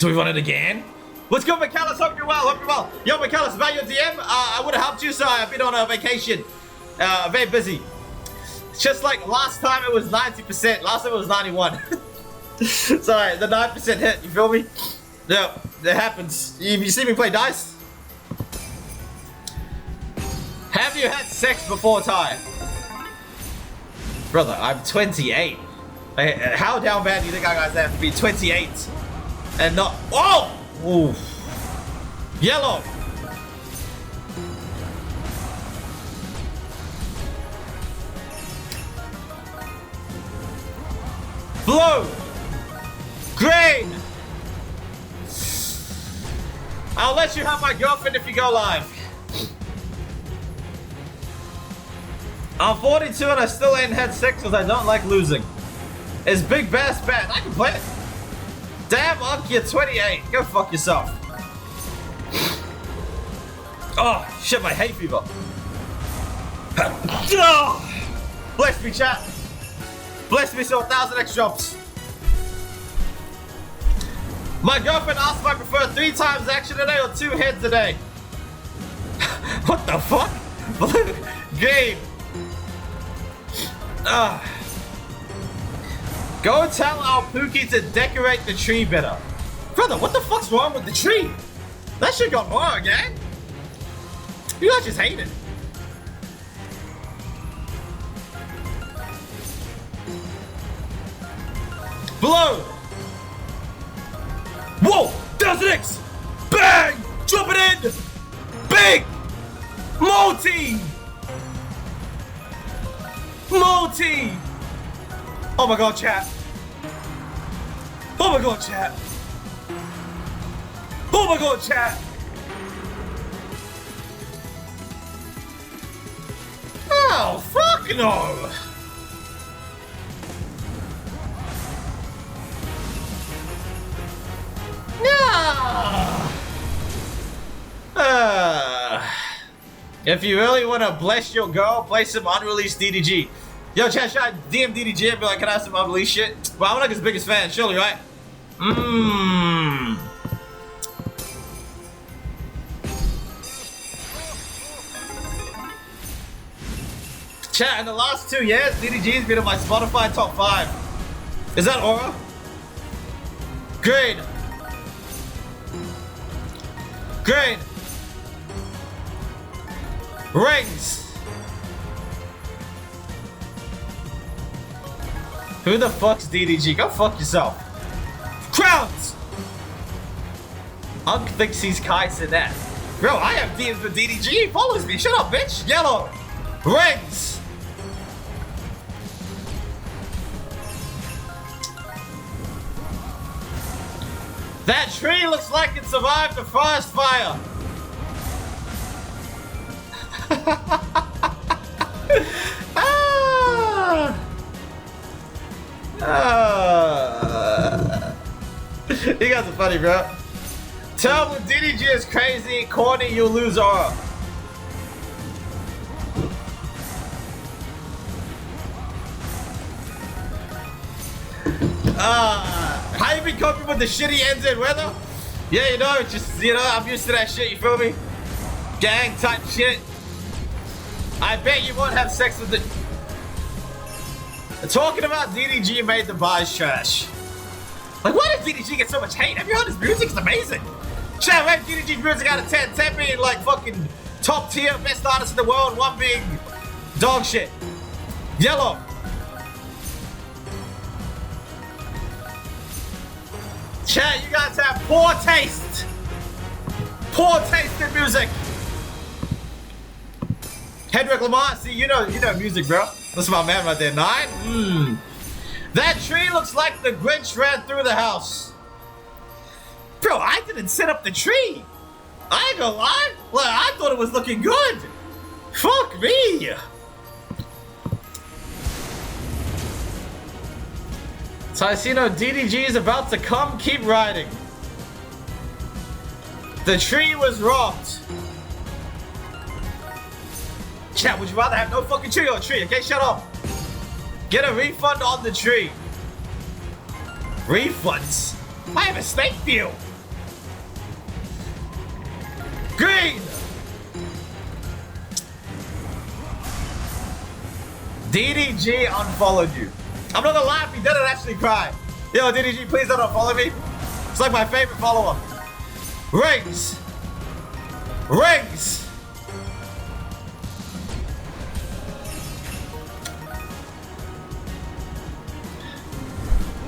Do we want it again? What's good, McCallus? Hope you're well. Hope you're well. Yo, McCallus, about your DM, I would have helped you, so I've been on a vacation. Very busy. It's just like last time it was 90%. Last time it was 91. Sorry, the 9% hit. You feel me? Yeah, it happens. You see me play dice? Have you had sex before, Ty? Brother, I'm 28. How down bad do you think I guys have to be 28 and not? Oh! Ooh. Yellow. Blue. Green. I'll let you have my girlfriend if you go live. I'm 42 and I still ain't had sex because I don't like losing. Is Big Bass bad? I can play it. Damn, Unc, you're 28. Go fuck yourself. Oh, shit, my hay fever. Bless me, chat. Bless me, so 1,000 X jumps. My girlfriend asked if I prefer 3 times action a day or 2 heads a day. What the fuck? Game. Go tell our Pookie to decorate the tree better. Brother, what the fuck's wrong with the tree? That shit got more again. You guys just hate it. Blue. Whoa! 1,000 X! Bang! Drop it in! Big! Multi! Multi! Oh my god, chat. Oh my god, chat. Oh my god, chat. Oh, fuck no! If you really want to bless your girl, play some unreleased DDG. Yo, chat, should I DM DDG and be like, can I have some unreleased shit? Well, I'm like his biggest fan, surely, right? Chat, in the last 2 years, DDG's been in my Spotify top 5. Is that Aura? Green. Green. Rings. Who the fuck's DDG? Go fuck yourself. Crowns. Unc thinks he's kites in that. Bro, I have DMs with DDG. He follows me. Shut up, bitch. Yellow. Rings. That tree looks like it survived the forest fire. You guys are funny, bro. Tell when DDG is crazy, corny, you lose aura. How you been coping with the shitty NZ weather? Yeah, you know, just, you know, I'm used to that shit, you feel me? Gang type shit. I bet you won't have sex with the... Talking about DDG made the bars trash. Like, why does DDG get so much hate? Have you heard his music? It's amazing. Chat, rate DDG music out of 10. 10 being like fucking top tier, best artist in the world. 1 being dog shit. Yellow. Chat, you guys have poor taste. Poor taste in music. Hedrick Lamar, see, you know music, bro. That's my man right there. 9? That tree looks like the Grinch ran through the house. Bro, I didn't set up the tree. I ain't gonna lie. Like, I thought it was looking good. Fuck me. So I see DDG is about to come. Keep riding. The tree was robbed. Chat, would you rather have no fucking tree or a tree? Okay, shut up. Get a refund on the tree. Refunds? I have a snake deal. Green! DDG unfollowed you. I'm not gonna lie, if he didn't actually cry. Yo, DDG, please don't unfollow me. It's like my favorite follower. Rings! Rings!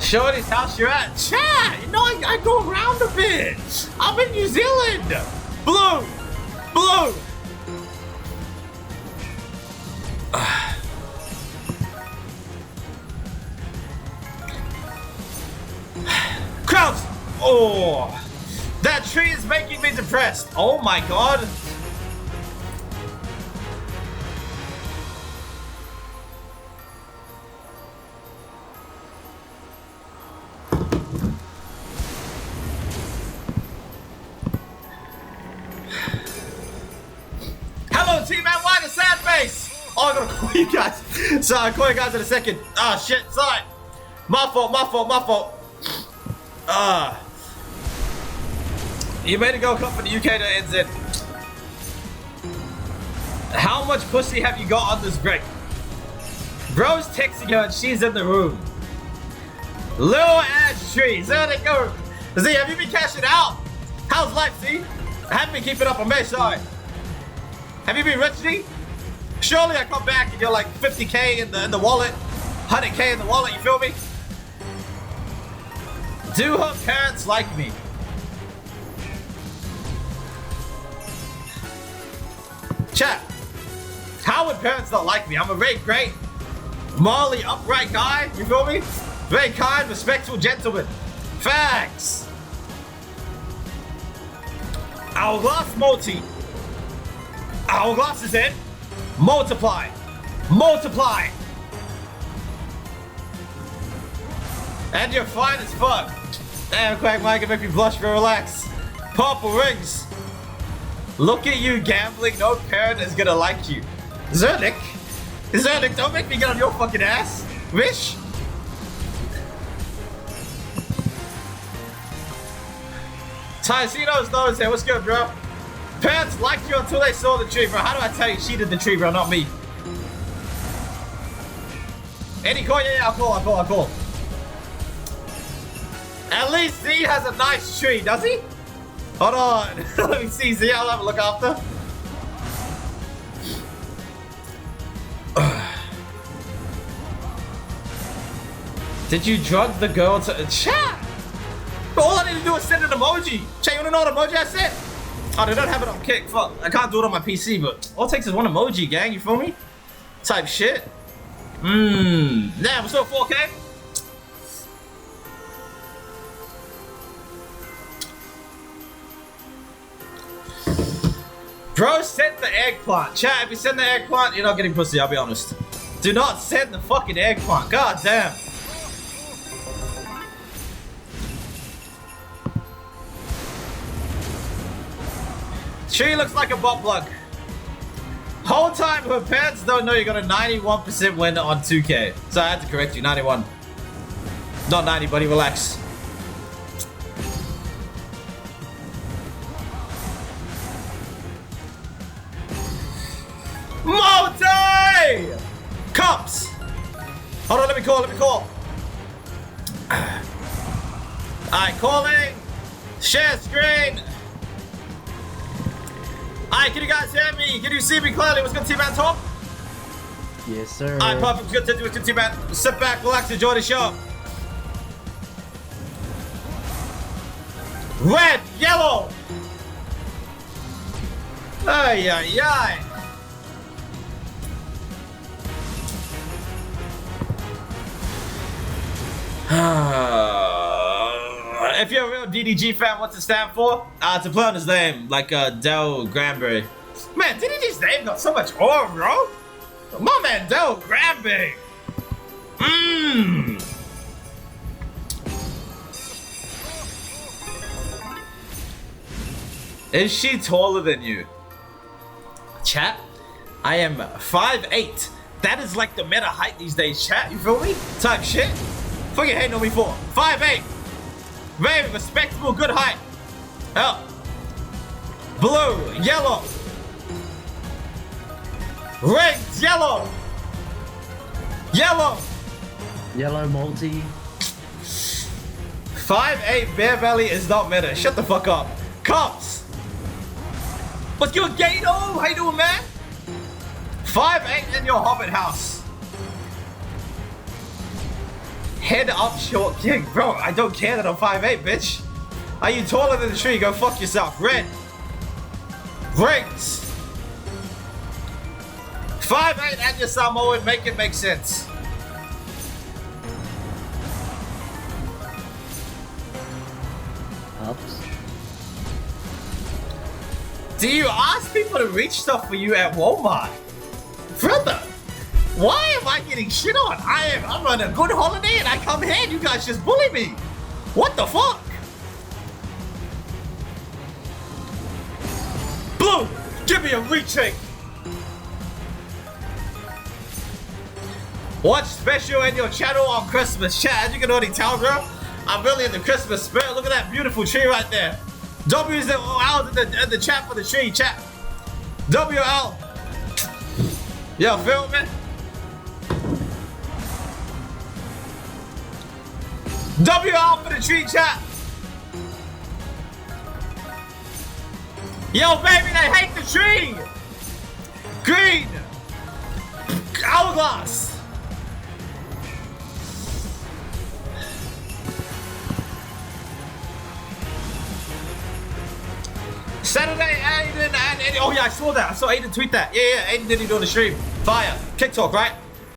Shorty's house you're at. Chat! You know, I go around a bit. I'm in New Zealand. Blue! Blue! Krauts! Oh! That tree is making me depressed. Oh my god. Hello, team man. Why the sad face? Oh, I gotta call you guys. Sorry, I'll call you guys in a second. Ah, shit. Sorry. My fault. My fault. My fault. You made a go come from the UK to NZ. How much pussy have you got on this break? Bro's texting her and she's in the room. Little ass trees. There they go. Z, have you been cashing out? How's life, Z? I haven't been keeping up on me, sorry. Have you been rich, Z? Surely I come back and you're like 50k in the wallet, 100k in the wallet, you feel me? Do her parents like me? Chat, how would parents not like me? I'm a very great, morally upright guy, you feel me? Very kind, respectful gentleman. Facts. Hourglass multi. Hourglass is in. Multiply. Multiply. And you're fine as fuck. Damn, Quack Mike, can make me blush, bro. Relax. Purple rings. Look at you gambling. No parent is gonna like you. Zernik. Zernik, don't make me get on your fucking ass. Wish. Tycino's knows here. What's good, bro? Parents liked you until they saw the tree, bro. How do I tell you she did the tree, bro? Not me. Any call? Yeah, I'll call. At least Z has a nice tree, does he? Hold on. Let me see, Z. I'll have a look after. Did you drug the girl to chat? All I need to do is send an emoji. Chat, you wanna know what emoji I sent? Oh, they don't have it on Kick. Fuck. I can't do it on my PC, but all it takes is one emoji, gang. You feel me? Type shit. Damn, we're still 4K? Bro, send the eggplant. Chat, if you send the eggplant, you're not getting pussy, I'll be honest. Do not send the fucking eggplant. God damn. Tree looks like a butt plug. Whole time her parents don't know you got a 91% win on 2K. So I had to correct you, 91. Not 90, buddy, relax. Multi! Cups! Hold on, let me call. Alright, calling. Share screen. Alright, can you guys hear me? Can you see me clearly? What's good, T-Man Top? Yes, sir. Alright, perfect. Good, T-Man. Sit back, relax, enjoy the show. Red, yellow. Ay, ay, ay. If you're a real DDG fan, what's it stand for? It's a play on his name, like Del Granberry. Man, DDG's name got so much aura, bro. My man, Del Granberry. Is she taller than you? Chat, I am 5'8". That is like the meta height these days, chat. You feel me? Type shit. Fuck you hating on me for 5'8". Very respectable, good height. Hell. Blue, yellow. Red, yellow. Yellow. Yellow multi. 5'8" bare belly is not meta. Shut the fuck up. Cops. What's good, Gato? How you doing, man? 5'8" in your hobbit house. Head up, short king. Bro, I don't care that I'm 5'8", bitch. Are you taller than the tree? Go fuck yourself. Red. Rings. 5'8" and your Samoan. Make it make sense. Ups. Do you ask people to reach stuff for you at Walmart? Brother, why am I getting shit on? I'm on a good holiday and I come here and you guys just bully me. What the fuck? Blue, give me a retake. Watch special in your channel on Christmas. Chat, as you can already tell, bro, I'm really in the Christmas spirit. Look at that beautiful tree right there. W's and L's in the chat for the tree, chat. WL. Yo, feel me? WL for the tree, chat. Yo, baby, they hate the tree. Green. Hourglass. Saturday, Aiden, and oh yeah, I saw that. I saw Aiden tweet that. Yeah, Aiden did it on the stream. Fire. TikTok, right?